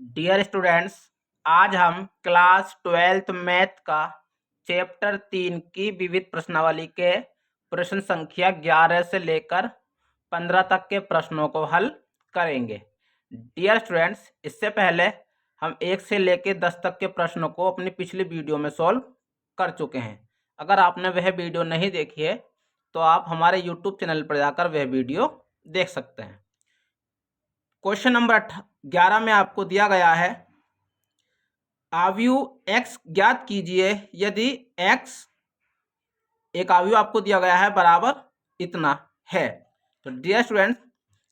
Dear students, आज हम class 12th math का चैप्टर 3 की विविध प्रश्नावली के प्रश्न संख्या 11 से लेकर 15 तक के प्रश्नों को हल करेंगे। डियर स्टूडेंट्स, इससे पहले हम 1 से लेकर 10 तक के प्रश्नों को अपनी पिछली वीडियो में सॉल्व कर चुके हैं। अगर आपने वह वीडियो नहीं देखी है तो आप हमारे यूट्यूब चैनल पर जाकर वह वीडियो देख सकते हैं। क्वेश्चन नंबर 11 में आपको दिया गया है, अवयव x ज्ञात कीजिए यदि x एक अवयव आपको दिया गया है बराबर इतना है। तो डियर स्टूडेंट्स,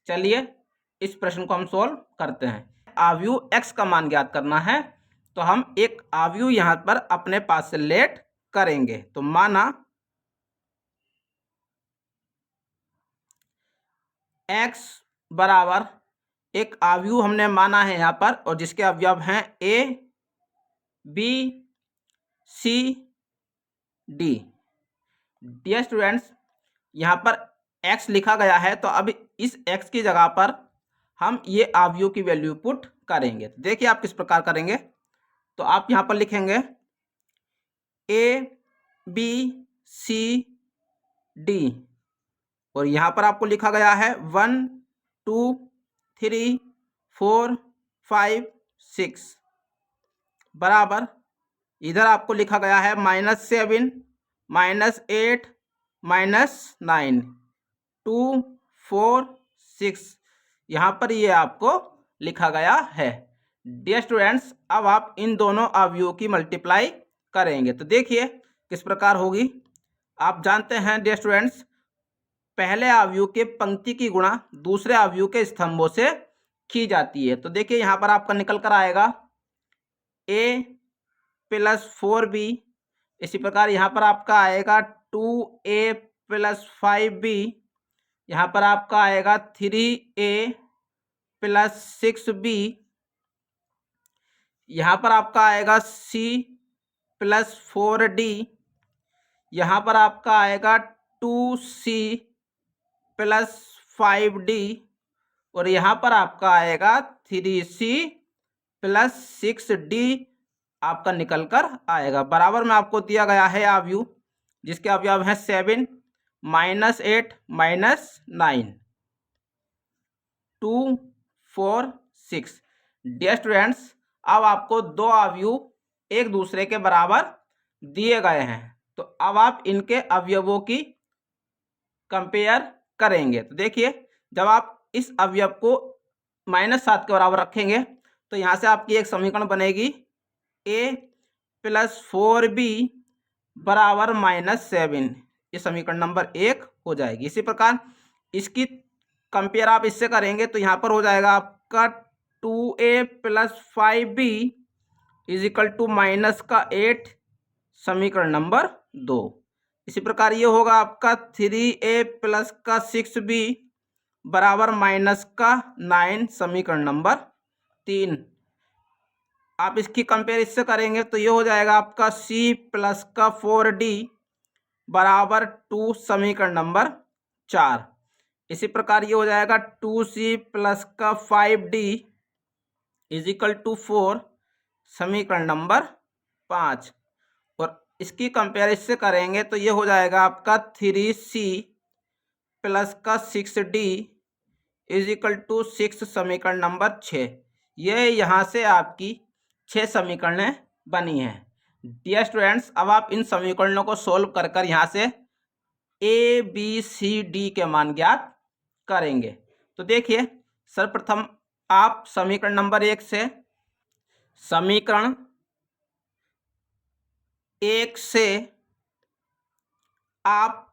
चलिए इस प्रश्न को हम सॉल्व करते हैं। अवयव x का मान ज्ञात करना है तो हम एक अवयव यहां पर अपने पास से लेट करेंगे। तो माना x बराबर एक अवयव हमने माना है यहाँ पर, और जिसके अवयव हैं a b c d। Dear students, यहाँ पर x लिखा गया है तो अब इस x की जगह पर हम ये अवयव की वैल्यू पुट करेंगे। तो देखिए आप किस प्रकार करेंगे। तो आप यहाँ पर लिखेंगे a b c d, और यहाँ पर आपको लिखा गया है 1 2 3 4 5 6 बराबर, इधर आपको लिखा गया है -7 -8 -9 2 4 6, यहाँ पर ये आपको लिखा गया है। डियर स्टूडेंट्स, अब आप इन दोनों अवयवों की मल्टीप्लाई करेंगे तो देखिए किस प्रकार होगी। आप जानते हैं डियर स्टूडेंट्स, पहले अवयव के पंक्ति की गुणा दूसरे अवयव के स्तंभों से की जाती है। तो देखिए यहाँ पर आपका निकल कर आएगा a + 4b, इसी प्रकार यहाँ पर आपका आएगा 2a + 5b, यहाँ पर आपका आएगा 3a + 6b, यहाँ पर आपका आएगा c + 4d, यहाँ पर आपका आएगा 2c + 5d, और यहाँ पर आपका आएगा 3c + 6d आपका निकल कर आएगा। बराबर में आपको दिया गया है अवयव जिसके अवयव हैं 7 -8 -9 2 4 6। डियर स्टूडेंट्स, अब आपको दो अवयव एक दूसरे के बराबर दिए गए हैं, तो अब आप इनके अवयवों की कंपेयर करेंगे। तो देखिए, जब आप इस अवयव को -7 के बराबर रखेंगे तो यहाँ से आपकी एक समीकरण बनेगी a + 4b बराबर -7, ये समीकरण नंबर 1 हो जाएगी। इसी प्रकार इसकी कंपेयर आप इससे करेंगे तो यहाँ पर हो जाएगा आपका 2a + 5b = -8, समीकरण नंबर 2। इसी प्रकार ये होगा आपका 3a + 6b बराबर -9, समीकरण नंबर 3। आप इसकी कंपेयर इससे करेंगे तो ये हो जाएगा आपका c + 4d बराबर 2, समीकरण नंबर 4। इसी प्रकार ये हो जाएगा 2c + 5d = 4, समीकरण नंबर 5। और इसकी कंपेयर इससे करेंगे तो ये हो जाएगा आपका 3c + 6d = 6, समीकरण नंबर 6। ये यहाँ से आपकी 6 समीकरणें बनी हैं। डियर स्टूडेंट्स, अब आप इन समीकरणों को सोल्व कर कर यहाँ से a b c d के मान ज्ञात करेंगे। तो देखिए, सर्वप्रथम आप समीकरण नंबर 1 से समीकरण 1 से आप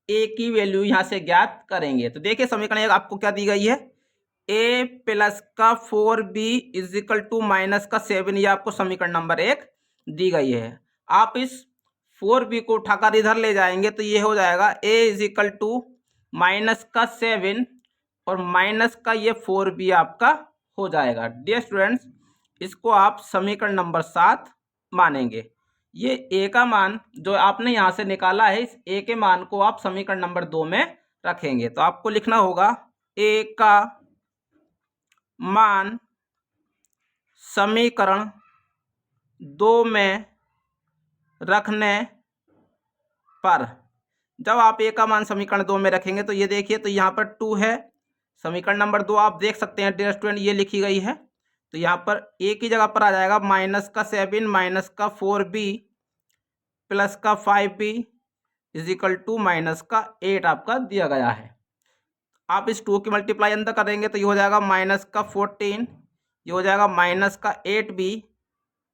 a की वैल्यू यहाँ से ज्ञात करेंगे। तो देखिए समीकरण 1 आपको क्या दी गई है, a + 4b = -7, ये आपको समीकरण नंबर 1 दी गई है। आप इस 4b को उठाकर इधर ले जाएंगे तो ये हो जाएगा a = -7 और माइनस का ये 4b आपका हो जाएगा। डियर स्टूडेंट्स, इसको आप समीकरण नंबर 7 मानेंगे। ये a का मान जो आपने यहाँ से निकाला है, इस a के मान को आप समीकरण नंबर 2 में रखेंगे। तो आपको लिखना होगा a का मान समीकरण 2 में रखने पर, जब आप ए का मान समीकरण 2 में रखेंगे तो ये देखिए, तो यहाँ पर 2 है, समीकरण नंबर 2 आप देख सकते हैं डियर स्टूडेंट ये लिखी गई है, तो यहाँ पर ए की जगह पर आ जाएगा -7 -4b प्लस का 5b इज इक्वल टू -8 आपका दिया गया है। आप इस 2 की मल्टीप्लाई अंदर करेंगे तो ये हो जाएगा -14, ये हो जाएगा -8b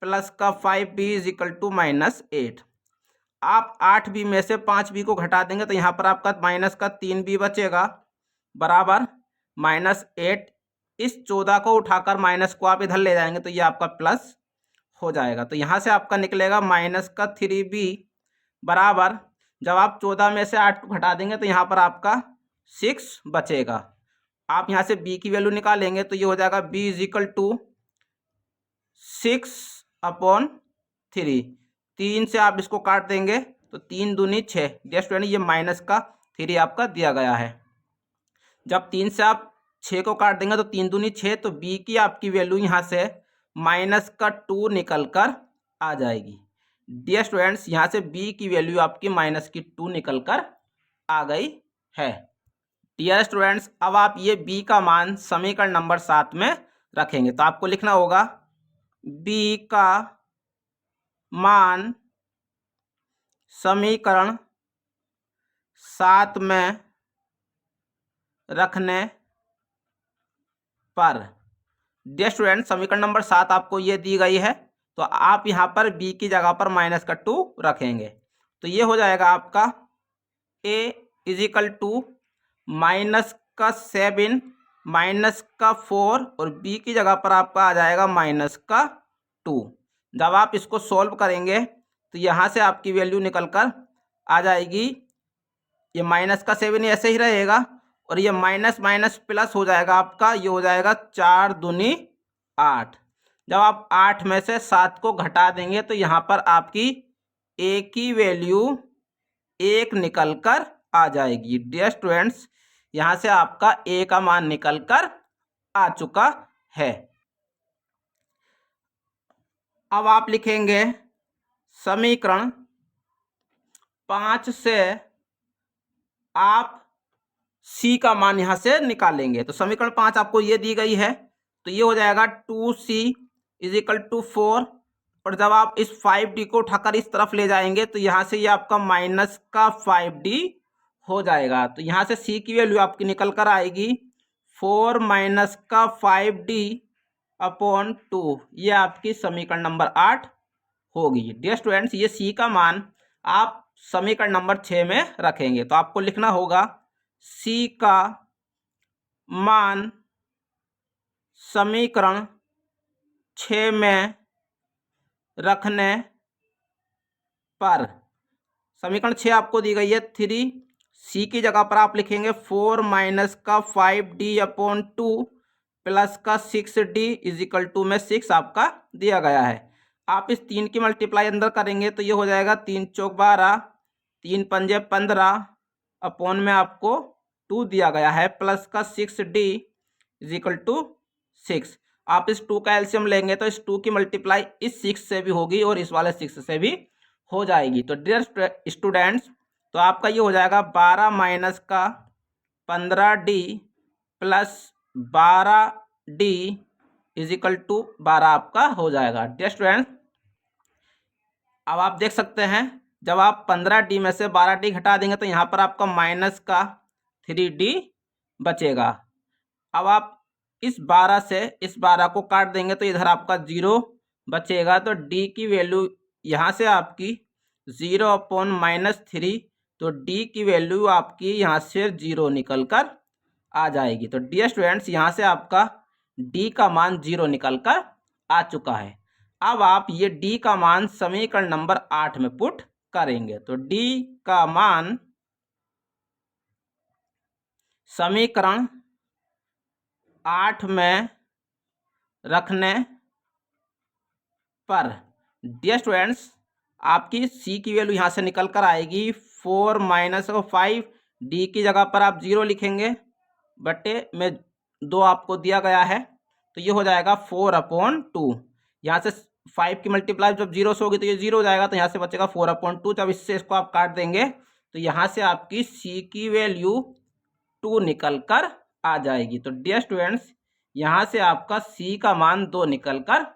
प्लस का 5b इज इक्वल टू -8। आप 8b में से 5b को घटा देंगे तो यहाँ पर आपका -3b बचेगा बराबर -8। इस 14 को उठाकर माइनस को आप इधर ले जाएंगे तो ये आपका प्लस हो जाएगा, तो यहाँ से आपका निकलेगा -3b बराबर, जब आप 14 में से 8 को घटा देंगे तो यहाँ पर आपका 6 बचेगा। आप यहाँ से b की वैल्यू निकालेंगे तो ये हो जाएगा b इज इक्वल टू 6/3। 3 से आप इसको काट देंगे तो 3 दूनी 6, डियर स्टूडेंट ये -3 आपका दिया गया है। जब 3 से आप 6 को काट देंगे तो 3 दूनी 6, तो b की आपकी वैल्यू यहाँ से -2 निकल कर आ जाएगी। डियर स्टूडेंट्स यहाँ से b की वैल्यू आपकी -2 निकल कर आ गई है। डियर स्टूडेंट्स अब आप ये b का मान समीकरण नंबर 7 में रखेंगे, तो आपको लिखना होगा b का मान समीकरण 7 में रखने पर। डियर स्टूडेंट समीकरण नंबर 7 आपको ये दी गई है, तो आप यहाँ पर b की जगह पर -2 रखेंगे, तो ये हो जाएगा आपका a इज इक्वल टू -7 -4 और b की जगह पर आपका आ जाएगा -2। जब आप इसको सॉल्व करेंगे तो यहाँ से आपकी वैल्यू निकल कर आ जाएगी, ये -7 ऐसे ही रहेगा और ये माइनस माइनस प्लस हो जाएगा आपका, ये हो जाएगा 4 दूनी 8। जब आप 8 में से 7 को घटा देंगे तो यहाँ पर आपकी a की वैल्यू 1 निकल कर आ जाएगी। डियर स्टूडेंट्स यहाँ से आपका a का मान निकल कर आ चुका है। अब आप लिखेंगे समीकरण 5 से आप c का मान यहाँ से निकालेंगे, तो समीकरण 5 आपको ये दी गई है, तो ये हो जाएगा 2c इज इक्वल टू 4 और जब आप इस 5d को उठाकर इस तरफ ले जाएंगे तो यहाँ से ये आपका -5d हो जाएगा, तो यहाँ से c की वैल्यू आपकी निकल कर आएगी 4 -5d/2। ये आपकी समीकरण नंबर 8 होगी। डियर स्टूडेंट्स ये c का मान आप समीकरण नंबर 6 में रखेंगे, तो आपको लिखना होगा c का मान समीकरण 6 में रखने पर। समीकरण 6 आपको दी गई है 3, c की जगह पर आप लिखेंगे 4 -5d/2 प्लस का 6d इज इक्वल टू में 6 आपका दिया गया है। आप इस 3 की मल्टीप्लाई अंदर करेंगे तो ये हो जाएगा 3 चौक 12, 3 पंजे 15 अपॉन में आपको 2 दिया गया है प्लस का 6d इज इक्वल टू 6। आप इस 2 का एलसीएम लेंगे तो इस 2 की मल्टीप्लाई इस 6 से भी होगी और इस वाले 6 से भी हो जाएगी। तो डियर स्टूडेंट्स तो आपका ये हो जाएगा 12 माइनस का 15d plus 12d is equal to 12 आपका हो जाएगा। डियर स्टूडेंट्स अब आप देख सकते हैं जब आप 15d में से 12d घटा देंगे तो यहाँ पर आपका माइनस का 3d बचेगा। अब आप इस 12 से इस 12 को काट देंगे तो इधर आपका 0 बचेगा, तो d की वैल्यू यहाँ से आपकी 0/-3, तो d की वैल्यू आपकी यहाँ से 0 निकल कर आ जाएगी। तो डियर स्टूडेंट्स यहाँ से आपका d का मान 0 निकल कर आ चुका है। अब आप ये d का मान समीकरण नंबर 8 में पुट करेंगे, तो d का मान समीकरण 8 में रखने पर। डियर स्टूडेंट्स आपकी c की वैल्यू यहाँ से निकल कर आएगी 4 - 5, d की जगह पर आप 0 लिखेंगे, बटे में 2 आपको दिया गया है, तो ये हो जाएगा 4/2 यहाँ से 5 की मल्टीप्लाई जब 0 से होगी तो ये 0 हो जाएगा, तो यहाँ से बचेगा 4/2। जब इससे इसको आप काट देंगे तो यहाँ से आपकी c की वैल्यू 2 निकल कर आ जाएगी। तो डियर स्टूडेंट्स, यहाँ से आपका c का मान 2 निकल कर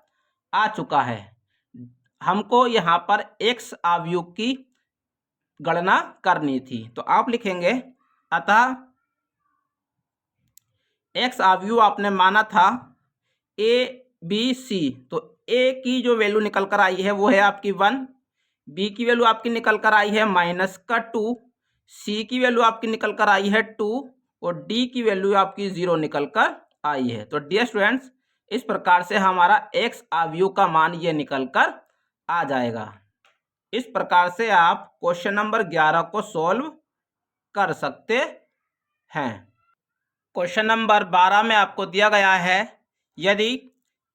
आ चुका है। हमको यहाँ पर x आव्यूह की गणना करनी थी, तो आप लिखेंगे अतः x आव्यूह आपने माना था a b c, तो a की जो वैल्यू निकल कर आई है वो है आपकी 1, b की वैल्यू आपकी निकल कर आई है -2, c की वैल्यू आपकी निकल कर आई है 2 और d की वैल्यू आपकी 0 निकल कर आई है। तो डियर स्टूडेंट्स, इस प्रकार से हमारा x आव्यूह का मान ये निकल कर आ जाएगा। इस प्रकार से आप क्वेश्चन नंबर 11 को सॉल्व कर सकते हैं। क्वेश्चन नंबर 12 में आपको दिया गया है, यदि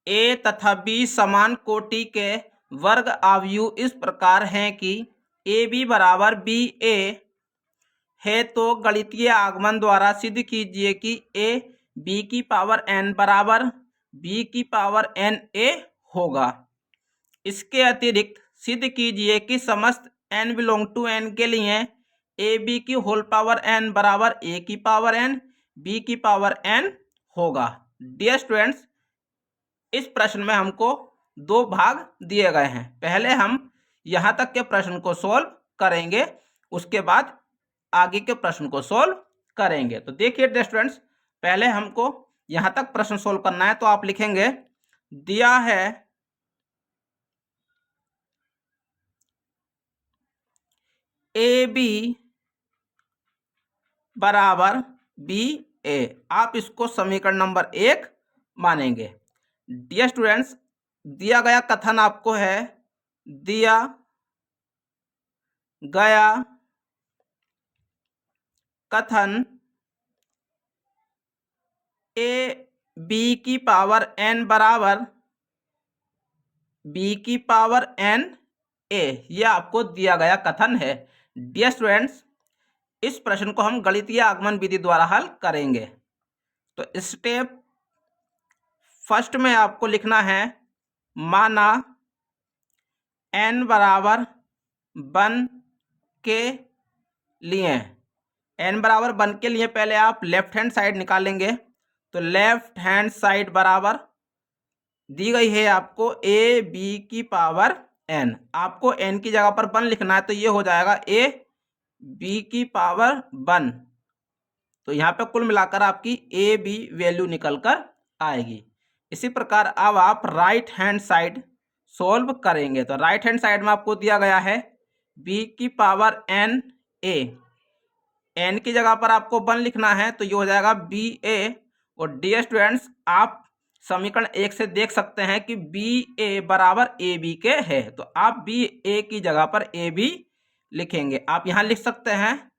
a तथा b समान कोटि के वर्ग आव्यूह इस प्रकार हैं कि ab बराबर ba है, तो गणितीय आगमन द्वारा सिद्ध कीजिए कि a b की पावर n बराबर b की पावर n a होगा। इसके अतिरिक्त सिद्ध कीजिए कि समस्त n बिलोंग टू n के लिए ए बी की होल पावर n बराबर a की पावर n b की पावर n होगा। डियर स्टूडेंट्स, इस प्रश्न में हमको 2 भाग दिए गए हैं। पहले हम यहाँ तक के प्रश्न को सोल्व करेंगे, उसके बाद आगे के प्रश्न को सोल्व करेंगे। तो देखिए डियर स्टूडेंट्स, पहले हमको यहाँ तक प्रश्न सोल्व करना है, तो आप लिखेंगे दिया है ए बी बराबर बी ए, आप इसको समीकरण नंबर 1 मानेंगे। डियर स्टूडेंट्स, दिया गया कथन आपको है, दिया गया कथन ए बी की पावर n बराबर b की पावर n a, यह आपको दिया गया कथन है। डियर स्टूडेंट्स, इस प्रश्न को हम गणितीय आगमन विधि द्वारा हल करेंगे। तो स्टेप फर्स्ट में आपको लिखना है, माना n बराबर 1 के लिए, n बराबर 1 के लिए पहले आप लेफ्ट हैंड साइड निकालेंगे। तो लेफ्ट हैंड साइड बराबर दी गई है आपको ए बी की पावर n, आपको n की जगह पर 1 लिखना है, तो ये हो जाएगा a b की पावर 1। तो यहाँ पे कुल मिलाकर आपकी ए बी वैल्यू निकल कर आएगी। इसी प्रकार अब आप राइट हैंड साइड सोल्व करेंगे। तो राइट हैंड साइड में आपको दिया गया है b की पावर n a, n की जगह पर आपको 1 लिखना है, तो ये हो जाएगा बी ए। और डियर स्टूडेंट्स, आप समीकरण 1 से देख सकते हैं कि बी ए बराबर ए बी के है, तो आप बी ए की जगह पर ए बी लिखेंगे। आप यहाँ लिख सकते हैं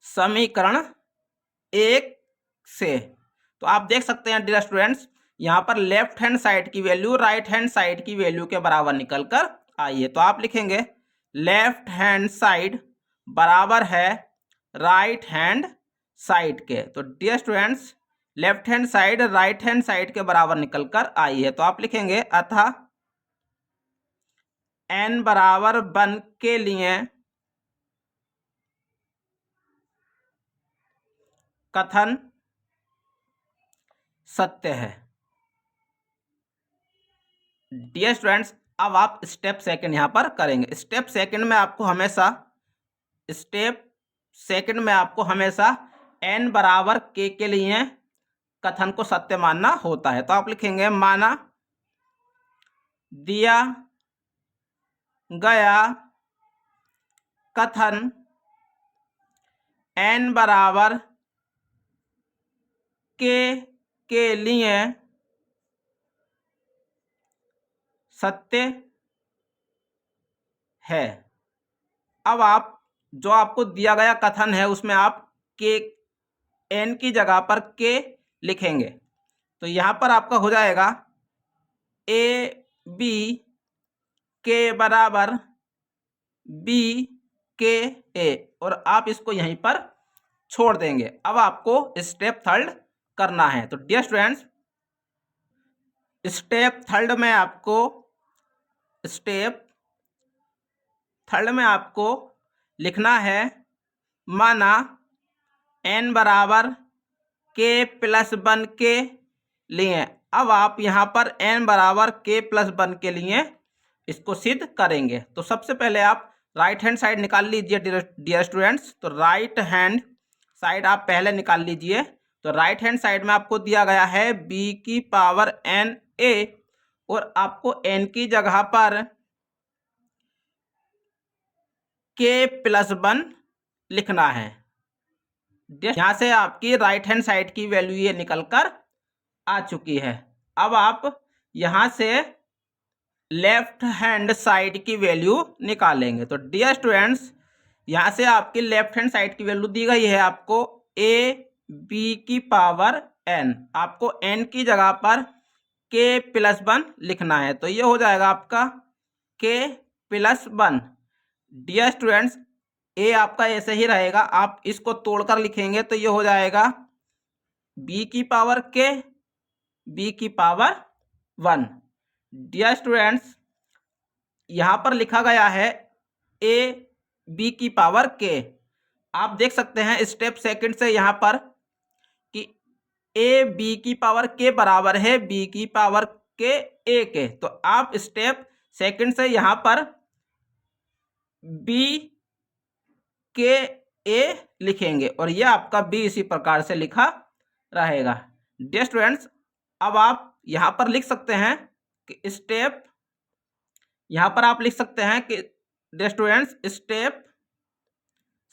समीकरण 1 से। तो आप देख सकते हैं डियर स्टूडेंट्स, यहाँ पर लेफ्ट हैंड साइड की वैल्यू राइट हैंड साइड की वैल्यू के बराबर निकल कर आई है। तो आप लिखेंगे लेफ्ट हैंड साइड बराबर है राइट हैंड साइड के। तो dear students, left hand side right hand side के बराबर निकल कर आई है। तो आप लिखेंगे अतः n बराबर 1 के लिए कथन सत्य है। डियर स्टूडेंट्स, अब आप स्टेप सेकंड यहां पर करेंगे। स्टेप सेकंड में आपको हमेशा n बराबर k के लिए कथन को सत्य मानना होता है। तो आप लिखेंगे माना दिया गया कथन n बराबर k के लिए सत्य है। अब आप जो आपको दिया गया कथन है उसमें आप k n की जगह पर k लिखेंगे। तो यहाँ पर आपका हो जाएगा ए बी के बराबर बी के ए, और आप इसको यहीं पर छोड़ देंगे। अब आपको स्टेप थर्ड करना है। तो डियर स्टूडेंट्स, स्टेप थर्ड में आपको लिखना है, माना n बराबर k+1 के लिए। अब आप यहाँ पर n बराबर k+1 के लिए इसको सिद्ध करेंगे। तो सबसे पहले आप राइट हैंड साइड निकाल लीजिए डियर स्टूडेंट्स। तो राइट हैंड साइड आप पहले निकाल लीजिए। तो राइट हैंड साइड में आपको दिया गया है b⁴ और आपको n की जगह पर k+1 लिखना है। यहां से आपकी राइट हैंड साइड की वैल्यू ये निकल कर आ चुकी है। अब आप यहां से लेफ्ट हैंड साइड की वैल्यू निकालेंगे। तो डियर स्टूडेंट्स, यहां से आपकी लेफ्ट हैंड साइड की वैल्यू दी गई है आपको ab⁴n। आपको n की जगह पर k+1 लिखना है। तो ये हो जाएगा आपका k+1। डियर स्टूडेंट्स, a आपका ऐसे ही रहेगा, आप इसको तोड़कर लिखेंगे तो ये हो जाएगा b⁴1। डियर स्टूडेंट्स, यहां पर लिखा गया है ab⁴k। आप देख सकते हैं स्टेप सेकंड से यहां पर कि ab⁴k बराबर है b⁴k a के। तो आप स्टेप सेकंड से यहां पर b⁴k लिखेंगे और यह आपका b इसी प्रकार से लिखा रहेगा। डियर स्टूडेंट्स, अब आप यहां पर लिख सकते हैं कि स्टेप, यहां पर आप लिख सकते हैं कि डियर स्टूडेंट्स, स्टेप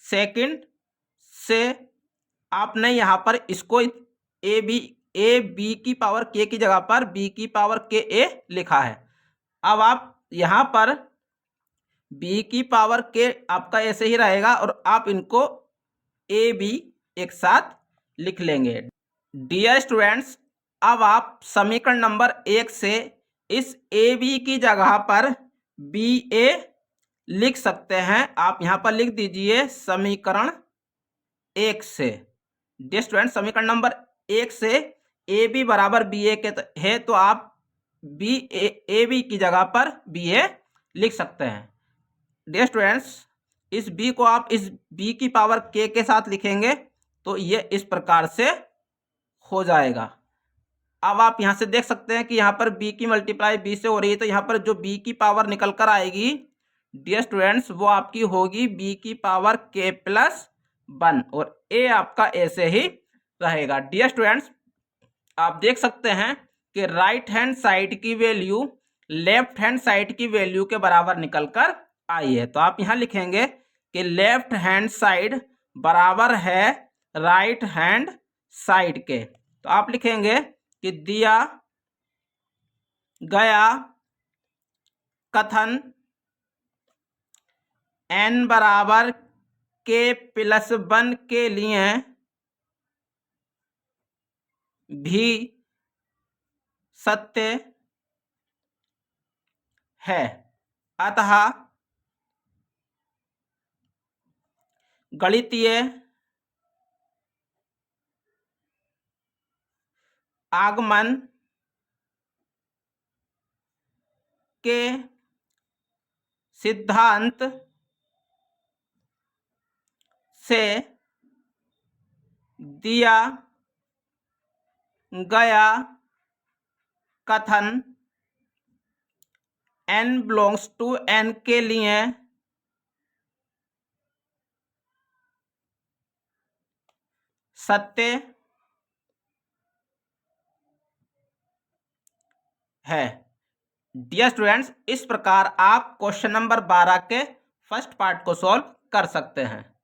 सेकंड से आपने यहां पर इसको ab⁴k की जगह पर b⁴ka लिखा है। अब आप यहां पर b⁴k आपका ऐसे ही रहेगा और आप इनको ab एक साथ लिख लेंगे। डियर स्टूडेंट्स, अब आप समीकरण नंबर 1 से इस ab की जगह पर ba लिख सकते हैं। आप यहां पर लिख दीजिए समीकरण 1 से। डियर स्टूडेंट्स, समीकरण नंबर 1 से ab बराबर ba के है, तो आप ab की जगह पर ba लिख सकते हैं। डियर स्टूडेंट्स, इस b को आप इस b⁴k के साथ लिखेंगे तो ये इस प्रकार से हो जाएगा। अब आप यहां से देख सकते हैं कि यहां पर b की मल्टीप्लाई b से हो रही है, तो यहां पर जो b की पावर निकल कर आएगी डियर स्टूडेंट्स, वो आपकी होगी b⁴k+1 और a आपका ऐसे ही रहेगा। डियर स्टूडेंट्स, आप देख सकते हैं कि राइट हैंड साइड की वैल्यू लेफ्ट हैंड साइड की वैल्यू के बराबर निकल कर आई है। तो आप यहां लिखेंगे कि लेफ्ट हैंड साइड बराबर है राइट हैंड साइड के। तो आप लिखेंगे कि दिया गया कथन n बराबर k+1 के लिए भी सत्य है, अतः गणितीय आगमन के सिद्धांत से दिया गया कथन n बिलोंग्स टू n के लिए सत्य है। डियर स्टूडेंट्स, इस प्रकार आप क्वेश्चन नंबर 12 के फर्स्ट पार्ट को सॉल्व कर सकते हैं।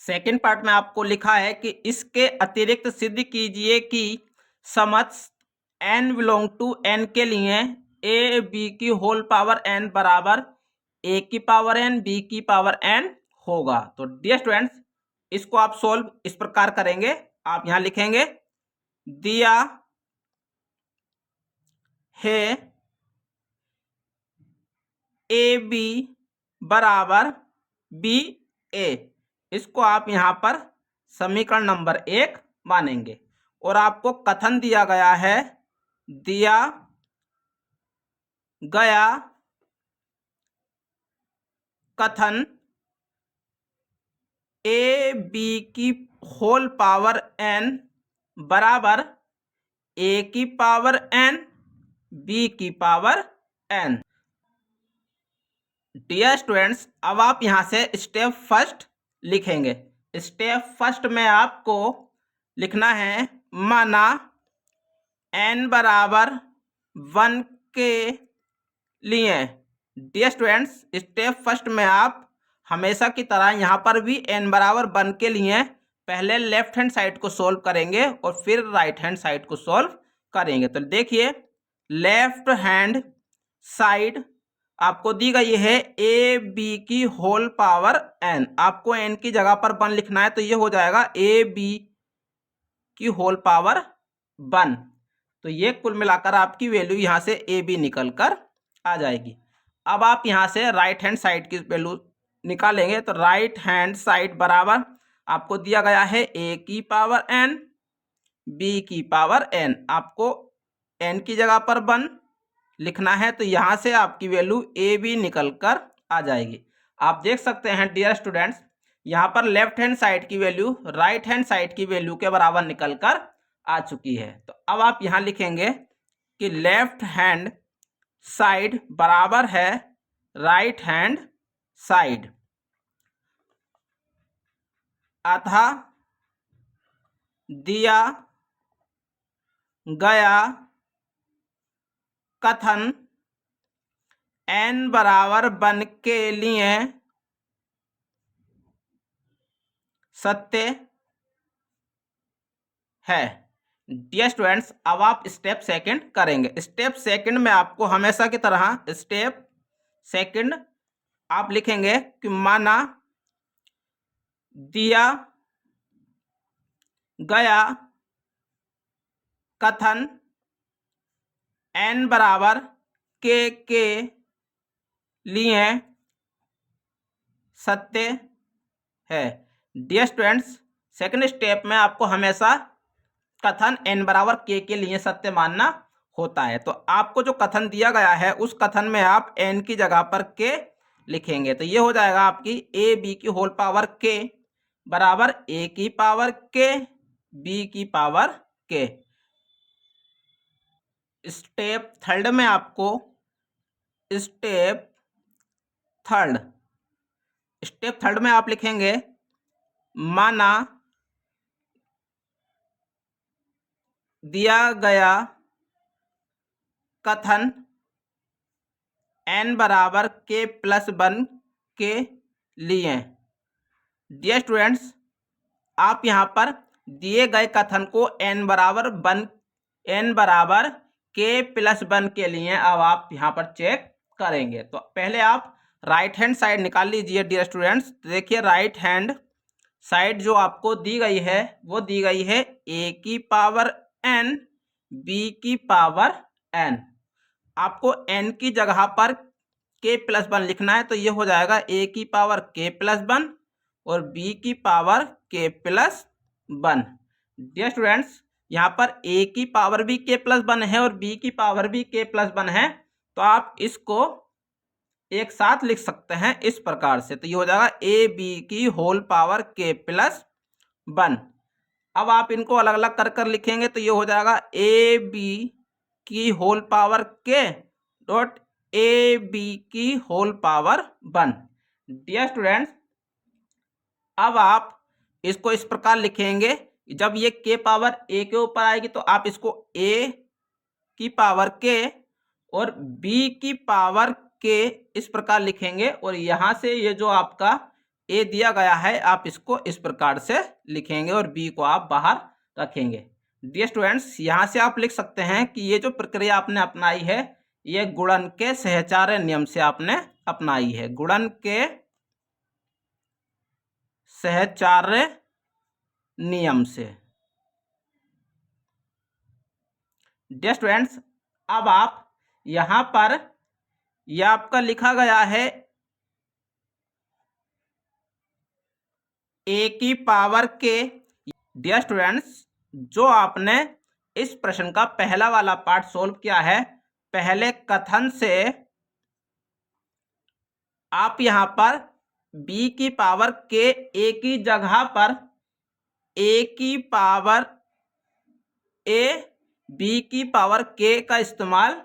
सेकंड पार्ट में आपको लिखा है कि इसके अतिरिक्त सिद्ध कीजिए कि समस्त n बिलोंग टू n के लिए ab⁴n बराबर a⁴n b⁴n होगा। तो डियर स्टूडेंट्स, इसको आप सॉल्व इस प्रकार करेंगे। आप यहां लिखेंगे दिया है ab बराबर ba, इसको आप यहां पर समीकरण नंबर 1 मानेंगे। और आपको कथन दिया गया है, दिया गया कथन ए बी की होल पावर n बराबर a की पावर n b की पावर n। डियर स्टूडेंट्स, अब आप यहां से स्टेप फर्स्ट लिखेंगे। स्टेप फर्स्ट में आपको लिखना है, माना n बराबर 1 के लिए। डियर स्टूडेंट्स, स्टेप फर्स्ट में आप हमेशा की तरह यहाँ पर भी n बराबर 1 के लिए पहले लेफ्ट हैंड साइड को सोल्व करेंगे और फिर राइट हैंड साइड को सोल्व करेंगे। तो देखिए, लेफ्ट हैंड साइड आपको दी गई है ए बी की होल पावर n। आपको n की जगह पर 1 लिखना है, तो ये हो जाएगा ए बी की होल पावर 1। तो ये कुल मिलाकर आपकी वैल्यू यहाँ से ए बी निकल कर आ जाएगी। अब आप यहाँ से राइट हैंड साइड की वैल्यू निकालेंगे, तो राइट हैंड साइड बराबर आपको दिया गया है ए की पावर n बी की पावर n। आपको n की जगह पर 1 लिखना है, तो यहाँ से आपकी वैल्यू ए बी निकल कर आ जाएगी। आप देख सकते हैं डियर स्टूडेंट्स, यहाँ पर लेफ्ट हैंड साइड की वैल्यू राइट हैंड साइड की वैल्यू के बराबर निकल कर आ चुकी है। तो अब आप यहाँ लिखेंगे कि लेफ्ट हैंड साइड बराबर है राइट हैंड साइड, अतः दिया गया कथन n बराबर 1 के लिए सत्य है। डियर स्टूडेंट्स, अब आप स्टेप सेकंड करेंगे। स्टेप सेकंड में आपको हमेशा की तरह स्टेप सेकंड आप लिखेंगे कि माना दिया गया कथन n बराबर के लिए सत्य है। डियर स्टूडेंट्स, सेकंड स्टेप में आपको हमेशा कथन n बराबर के लिए सत्य मानना होता है। तो आपको जो कथन दिया गया है उस कथन में आप n की जगह पर k लिखेंगे, तो ये हो जाएगा आपकी ए बी की होल पावर k बराबर a की पावर k b की पावर k। स्टेप थर्ड में आपको स्टेप थर्ड में आप लिखेंगे, माना दिया गया कथन n बराबर k प्लस 1 के लिए। डियर स्टूडेंट्स, आप यहाँ पर दिए गए कथन को n बराबर k प्लस 1 के लिए अब आप यहाँ पर चेक करेंगे। तो पहले आप राइट हैंड साइड निकाल लीजिए। डियर स्टूडेंट्स, देखिए राइट हैंड साइड जो आपको दी गई है वो दी गई है a की पावर n b की पावर n। आपको n की जगह पर k प्लस 1 लिखना है, तो ये हो जाएगा a की पावर k प्लस 1 और b की power k plus 1। Dear students, यहाँ पर a की पावर भी k प्लस 1 है और b की पावर भी k प्लस 1 है, तो आप इसको एक साथ लिख सकते हैं इस प्रकार से। तो ये हो जाएगा ए बी की होल पावर k प्लस 1। अब आप इनको अलग अलग कर कर लिखेंगे, तो ये हो जाएगा ए बी की whole power k dot A B की होल पावर 1। डियर स्टूडेंट्स, अब आप इसको इस प्रकार लिखेंगे, जब ये k पावर a के ऊपर आएगी तो आप इसको a की पावर k और b की पावर k इस प्रकार लिखेंगे, और यहाँ से ये जो आपका a दिया गया है आप इसको इस प्रकार से लिखेंगे और b को आप बाहर रखेंगे। डियर स्टूडेंट्स, यहाँ से आप लिख सकते हैं कि ये जो प्रक्रिया आपने अपनाई है ये गुणन के सहचार्य नियम से आपने अपनाई है। गुणन के सहचार्य नियम से। डियर स्टूडेंट्स, अब आप यहाँ पर यह आपका लिखा गया है a की पावर k। डियर स्टूडेंट्स, जो आपने इस प्रश्न का पहला वाला पार्ट सोल्व किया है पहले कथन से आप यहाँ पर b की पावर k a की जगह पर a की पावर a b की पावर k का इस्तेमाल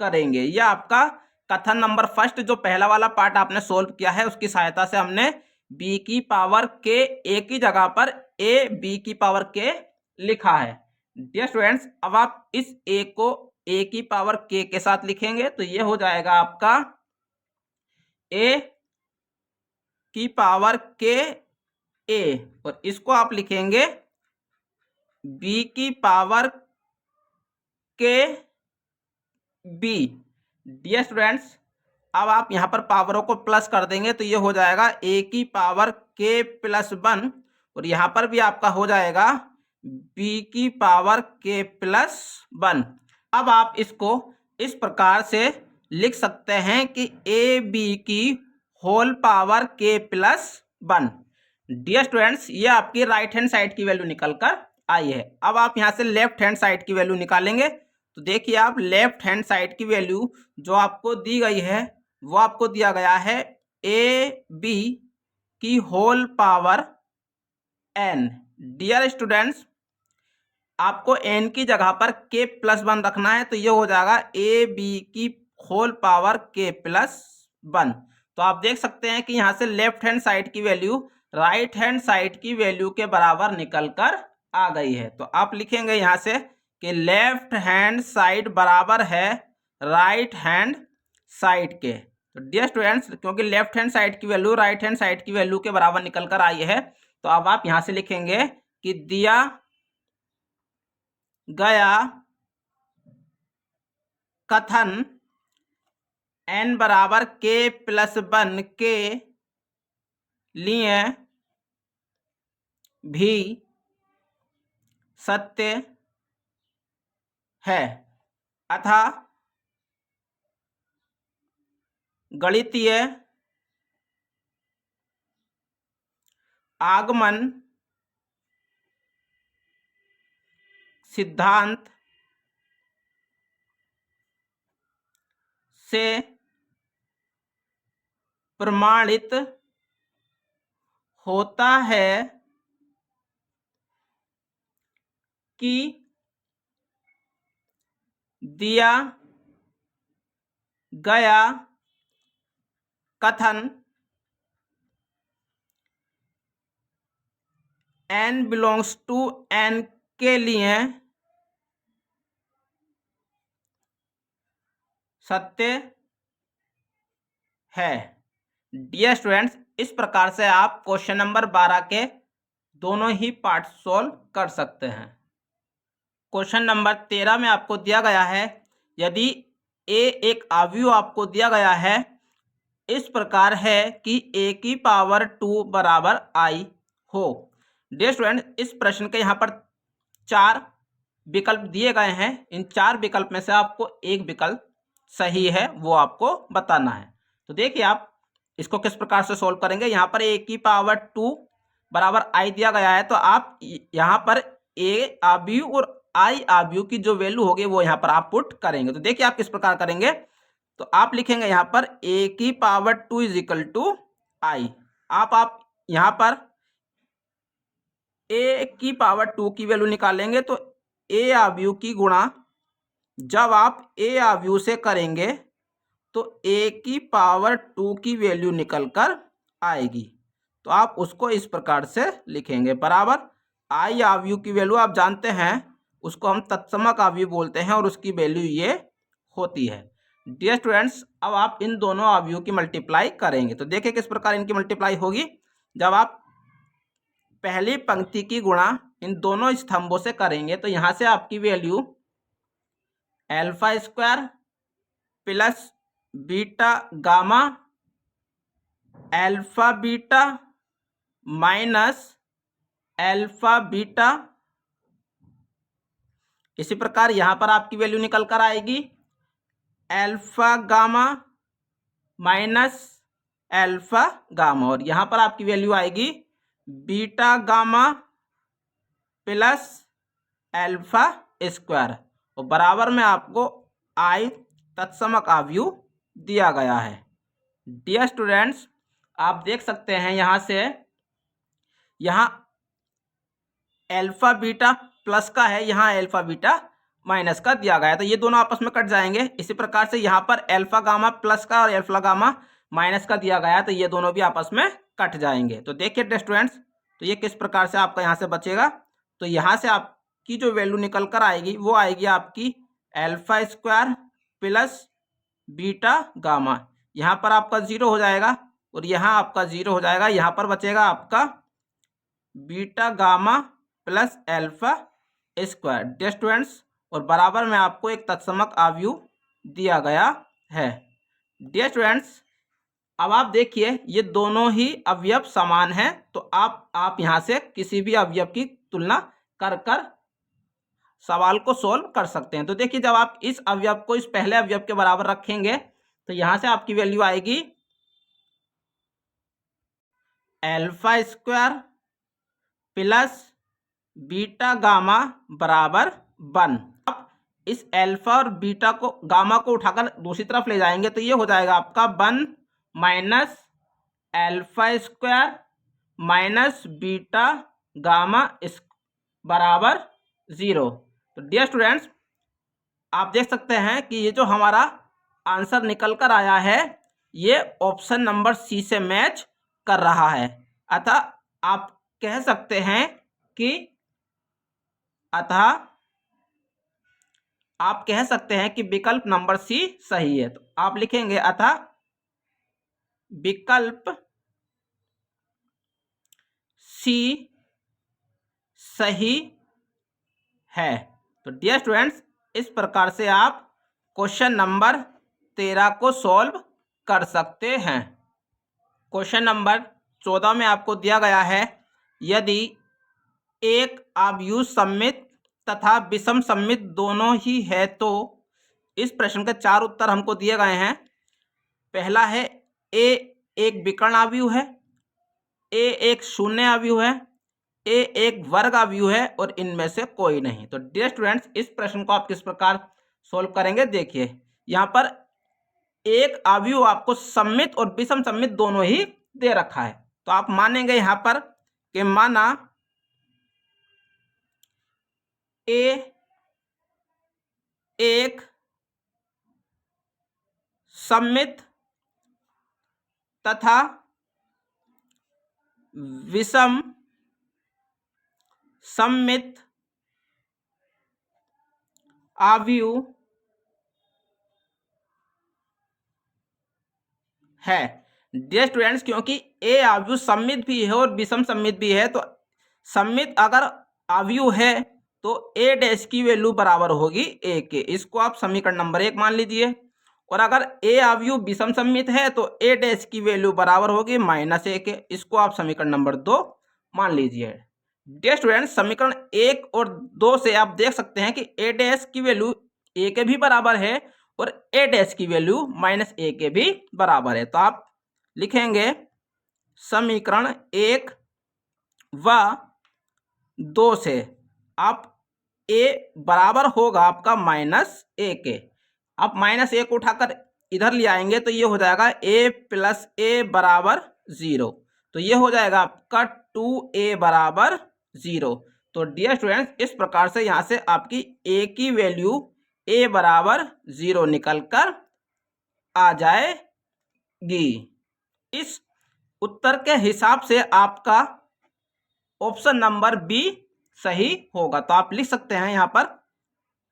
करेंगे। यह आपका कथन नंबर फर्स्ट, जो पहला वाला पार्ट आपने सोल्व किया है, उसकी सहायता से हमने b की पावर k a की जगह पर a b की पावर k लिखा है। डियर स्टूडेंट्स, अब आप इस a को a की पावर k के साथ लिखेंगे तो ये हो जाएगा आपका a की पावर k a, और इसको आप लिखेंगे b की power k b। Dear students, अब आप यहाँ पर पावरों को प्लस कर देंगे तो ये हो जाएगा a की पावर k प्लस 1, और यहाँ पर भी आपका हो जाएगा b की पावर k प्लस 1। अब आप इसको इस प्रकार से लिख सकते हैं कि a b की whole power k plus 1। Dear students, ये आपकी राइट हैंड साइड की वैल्यू निकल कर आई है। अब आप यहाँ से लेफ्ट हैंड साइड की वैल्यू निकालेंगे तो देखिए, आप लेफ्ट हैंड साइड की वैल्यू जो आपको दी गई है वो आपको दिया गया है ए बी की whole power n। Dear students, आपको n की जगह पर k प्लस 1 रखना है तो ये हो जाएगा ए बी की होल पावर k प्लस 1। तो आप देख सकते हैं कि यहाँ से लेफ्ट हैंड साइड की वैल्यू राइट हैंड साइड की वैल्यू के बराबर निकल कर आ गई है। तो आप लिखेंगे यहाँ से कि लेफ्ट हैंड साइड बराबर है राइट हैंड साइड के। तो डियर स्टूडेंट्स, क्योंकि लेफ्ट हैंड साइड की वैल्यू राइट हैंड साइड की वैल्यू के बराबर निकल कर आई है, तो अब आप यहाँ से लिखेंगे कि दिया गया कथन n बराबर k प्लस 1 के लिए भी सत्य है, अतः गणितीय आगमन सिद्धांत से प्रमाणित होता है कि दिया गया कथन n बिलोंग्स टू n के लिए सत्य है। डियर स्टूडेंट्स, इस प्रकार से आप क्वेश्चन नंबर 12 के दोनों ही पार्ट सॉल्व कर सकते हैं। क्वेश्चन नंबर 13 में आपको दिया गया है, यदि a एक अवयव आपको दिया गया है इस प्रकार है कि a की पावर 2 बराबर i हो। डियर स्टूडेंट, इस प्रश्न के यहाँ पर 4 विकल्प दिए गए हैं। इन 4 विकल्प में से आपको एक विकल्प सही है वो आपको बताना है। तो देखिए, आप इसको किस प्रकार से सोल्व करेंगे। यहाँ पर a की पावर 2 बराबर i दिया गया है, तो आप यहाँ पर a अवयव और i अवयव की जो वैल्यू होगी वो यहाँ पर आप पुट करेंगे। तो देखिए, आप किस प्रकार करेंगे। तो आप लिखेंगे यहाँ पर a की power 2 is equal to i। आप यहाँ पर a की पावर 2 की वैल्यू निकालेंगे तो a अवयव की गुणा जब आप a अवयव से करेंगे तो a की पावर 2 की वैल्यू निकल कर आएगी। तो आप उसको इस प्रकार से लिखेंगे, बराबर i अवयव की वैल्यू आप जानते हैं, उसको हम तत्समक अवयव बोलते हैं और उसकी वैल्यू ये होती है। डियर स्टूडेंट्स, अब आप इन दोनों अवयव की मल्टीप्लाई करेंगे तो देखिए किस प्रकार इनकी मल्टीप्लाई होगी। जब आप पहली पंक्ति की गुणा इन दोनों स्तंभों से करेंगे तो यहाँ से आपकी value alpha square plus beta gamma alpha beta minus alpha beta, इसी प्रकार यहाँ पर आपकी वैल्यू निकल कर आएगी alpha gamma minus alpha gamma, और यहाँ पर आपकी वैल्यू आएगी beta gamma plus alpha square, और बराबर में आपको i तत्समक आव्यूह दिया गया है। डियर स्टूडेंट्स, आप देख सकते हैं यहाँ से, यहाँ एल्फा बीटा प्लस का है, यहाँ एल्फा बीटा माइनस का दिया गया है, तो ये दोनों आपस में कट जाएंगे। इसी प्रकार से यहाँ पर एल्फा गामा प्लस का और एल्फा गामा माइनस का दिया गया है, तो ये दोनों भी आपस में कट जाएंगे। तो देखिए डियर स्टूडेंट्स, तो ये किस प्रकार से आपका यहाँ से बचेगा। तो यहाँ से आपकी जो वैल्यू निकल कर आएगी वो आएगी आपकी alpha square plus beta gamma. यहाँ पर आपका 0 हो जाएगा और यहाँ आपका 0 हो जाएगा। यहाँ पर बचेगा आपका beta gamma plus alpha square. Dear students, और बराबर में आपको एक तत्समक आव्यूह दिया गया है। डियर स्टूडेंट्स, अब आप देखिए ये दोनों ही अवयव समान हैं, तो आप यहाँ से किसी भी अवयव की तुलना कर कर सवाल को सोल्व कर सकते हैं। तो देखिए, जब आप इस अवयव को इस पहले अवयव के बराबर रखेंगे तो यहाँ से आपकी वैल्यू आएगी alpha square plus beta gamma बराबर 1। अब इस एल्फा और बीटा को, गामा को उठाकर दूसरी तरफ ले जाएंगे तो ये हो जाएगा आपका 1 minus alpha square minus beta gamma बराबर 0। तो डियर स्टूडेंट्स, आप देख सकते हैं कि ये जो हमारा आंसर निकल कर आया है ये ऑप्शन नंबर सी से मैच कर रहा है। अतः आप कह सकते हैं कि विकल्प नंबर सी सही है। तो आप लिखेंगे अतः विकल्प सी सही है। तो डियर स्टूडेंट्स, इस प्रकार से आप क्वेश्चन नंबर 13 को सॉल्व कर सकते हैं। क्वेश्चन नंबर 14 में आपको दिया गया है, यदि एक आव्यूह सममित तथा विषम सममित दोनों ही है तो इस प्रश्न के 4 उत्तर हमको दिए गए हैं। पहला है ए एक विकर्ण आव्यूह है, ए एक शून्य आव्यूह है, ए एक वर्ग आव्यूह है और इनमें से कोई नहीं। तो डियर स्टूडेंट्स, इस प्रश्न को आप किस प्रकार सोल्व करेंगे, देखिए यहाँ पर एक आव्यूह आपको सममित और विषम सममित दोनों ही दे रखा है। तो आप मानेंगे यहाँ पर कि माना ए एक सममित तथा विषम सममित आव्यूह है। डियर स्टूडेंट्स, क्योंकि ए आव्यूह सममित भी है और विषम सममित भी है, तो सममित अगर आव्यूह है तो ए डैश की वैल्यू बराबर होगी ए के। इसको आप समीकरण नंबर 1 मान लीजिए। और अगर ए आव्यूह विषम सममित है तो ए डैश की वैल्यू बराबर होगी -a के। इसको आप समीकरण नंबर 2 मान लीजिए। डियर स्टूडेंट्स, समीकरण 1 और 2 से आप देख सकते हैं कि ए डैश की वैल्यू ए के भी बराबर है और ए डैश की वैल्यू -a के भी बराबर है। तो आप लिखेंगे समीकरण 1 व 2 से आप a बराबर होगा आपका -a के। आप -a को उठाकर इधर ले आएंगे तो ये हो जाएगा a प्लस a बराबर 0। तो ये हो जाएगा आपका 2a बराबर 0। तो डियर स्टूडेंट्स, इस प्रकार से यहाँ से आपकी a की वैल्यू a बराबर 0 निकल कर आ जाएगी। इस उत्तर के हिसाब से आपका ऑप्शन नंबर बी सही होगा। तो आप लिख सकते हैं यहाँ पर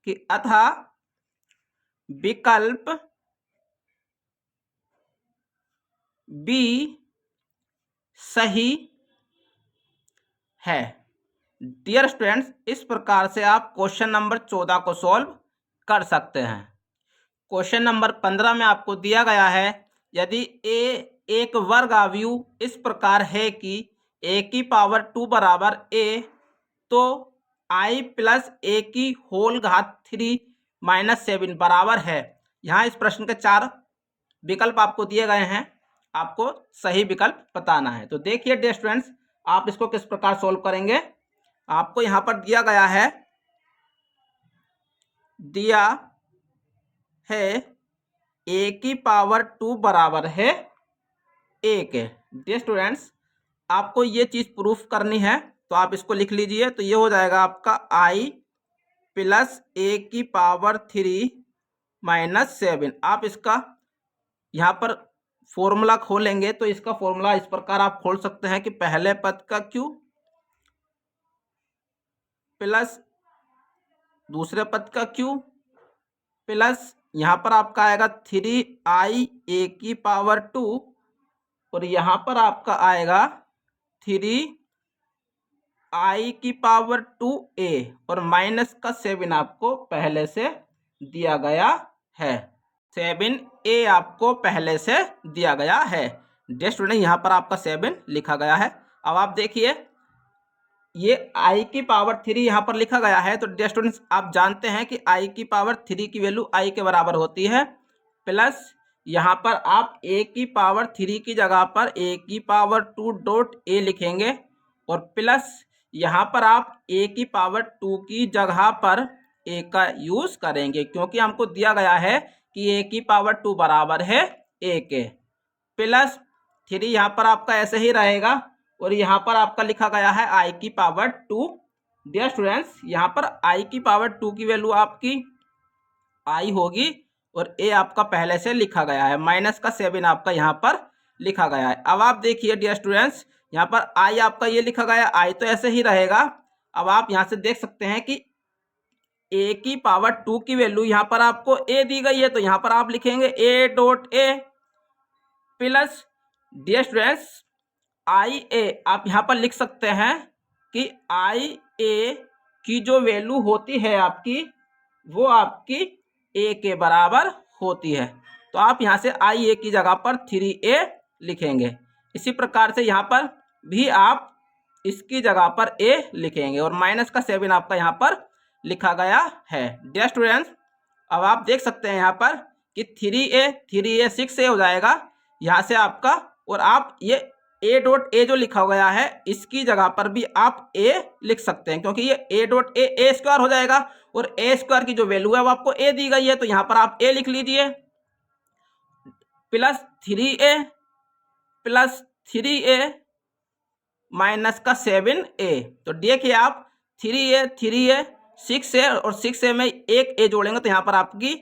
कि अतः विकल्प बी सही है। डियर स्टूडेंट्स, इस प्रकार से आप क्वेश्चन नंबर 14 को सॉल्व कर सकते हैं। क्वेश्चन नंबर 15 में आपको दिया गया है, यदि ए एक वर्ग आव्यूह इस प्रकार है कि a की पावर 2 बराबर a, तो i प्लस a की होल घात 3 -7 बराबर है। यहाँ इस प्रश्न के 4 विकल्प आपको दिए गए हैं, आपको सही विकल्प बताना है। तो देखिए डियर स्टूडेंट्स, आप इसको किस प्रकार सोल्व करेंगे। आपको यहाँ पर दिया है a की पावर 2 बराबर है 1 है। डियर स्टूडेंट्स, आपको ये चीज़ प्रूफ करनी है तो आप इसको लिख लीजिए। तो ये हो जाएगा आपका i प्लस a की पावर 3 माइनस 7। आप इसका यहाँ पर फॉर्मूला खोलेंगे तो इसका फॉर्मूला इस प्रकार आप खोल सकते हैं कि पहले पद का q प्लस दूसरे पद का q प्लस यहाँ पर आपका आएगा 3i a की पावर 2 और यहाँ पर आपका आएगा 3i की पावर 2a और माइनस का 7 आपको पहले से दिया गया है। 7a आपको पहले से दिया गया है। डियर स्टूडेंट, यहाँ पर आपका 7 लिखा गया है। अब आप देखिए ये i की पावर 3 यहाँ पर लिखा गया है। तो डियर स्टूडेंट्स, आप जानते हैं कि i की पावर 3 की वैल्यू i के बराबर होती है। प्लस यहाँ पर आप a की पावर 3 की जगह पर a की पावर 2 डॉट a लिखेंगे और प्लस यहाँ पर आप a की पावर 2 की जगह पर a का यूज करेंगे क्योंकि हमको दिया गया है कि a की पावर 2 बराबर है 1 है। प्लस 3 यहाँ पर आपका ऐसे ही रहेगा और यहाँ पर आपका लिखा गया है i की पावर 2। डियर स्टूडेंट्स, यहाँ पर i की पावर 2 की वैल्यू आपकी i होगी और a आपका पहले से लिखा गया है। माइनस का 7 आपका यहाँ पर लिखा गया है। अब आप देखिए डियर स्टूडेंट्स, यहाँ पर i आपका ये लिखा गया है, i तो ऐसे ही रहेगा। अब आप यहाँ से देख सकते हैं कि a की पावर 2 की वैल्यू यहाँ पर आपको a दी गई है तो यहाँ पर आप लिखेंगे a dot a plus dear students आई ए आप यहाँ पर लिख सकते हैं कि आई ए की जो वैल्यू होती है आपकी वो आपकी ए के बराबर होती है। तो आप यहाँ से आई ए की जगह पर 3a लिखेंगे। इसी प्रकार से यहाँ पर भी आप इसकी जगह पर a लिखेंगे और माइनस का 7 आपका यहाँ पर लिखा गया है। डियर स्टूडेंट्स, अब आप देख सकते हैं यहाँ पर कि 3a 6a हो जाएगा यहाँ से आपका, और आप ये a डॉट a जो लिखा गया है इसकी जगह पर भी आप a लिख सकते हैं क्योंकि ये a डॉट a स्क्वायर हो जाएगा और a स्क्वायर की जो वैल्यू है वो आपको a दी गई है तो यहाँ पर आप a लिख लीजिए प्लस 3a माइनस का 7a। तो देखिए आप 3a 6a और 6a में एक a जोड़ेंगे तो यहाँ पर आपकी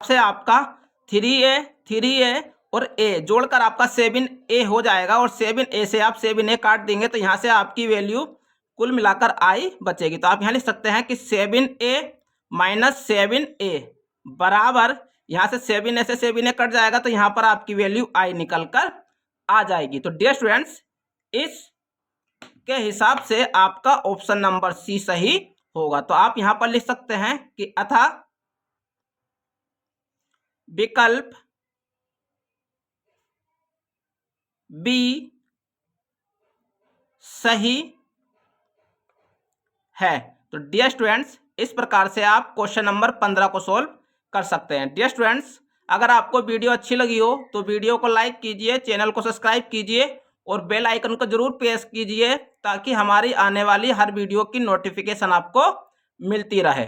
से आपका 3a और a जोड़कर आपका 7a हो जाएगा और 7a से आप 7a काट देंगे तो यहाँ से आपकी वैल्यू कुल मिलाकर i बचेगी। तो आप यहाँ लिख सकते हैं कि 7a माइनस 7a बराबर, यहाँ से 7a से 7a कट जाएगा तो यहाँ पर आपकी वैल्यू i निकल कर आ जाएगी। तो डियर स्टूडेंट्स, इस के हिसाब से आपका ऑप्शन नंबर सी सही होगा। तो आप यहाँ पर लिख सकते हैं कि अतः विकल्प बी सही है। तो डियर स्टूडेंट्स, इस प्रकार से आप क्वेश्चन नंबर 15 को सॉल्व कर सकते हैं। डियर स्टूडेंट्स, अगर आपको वीडियो अच्छी लगी हो तो वीडियो को लाइक कीजिए, चैनल को सब्सक्राइब कीजिए और बेल आइकन को जरूर प्रेस कीजिए ताकि हमारी आने वाली हर वीडियो की नोटिफिकेशन आपको मिलती रहे।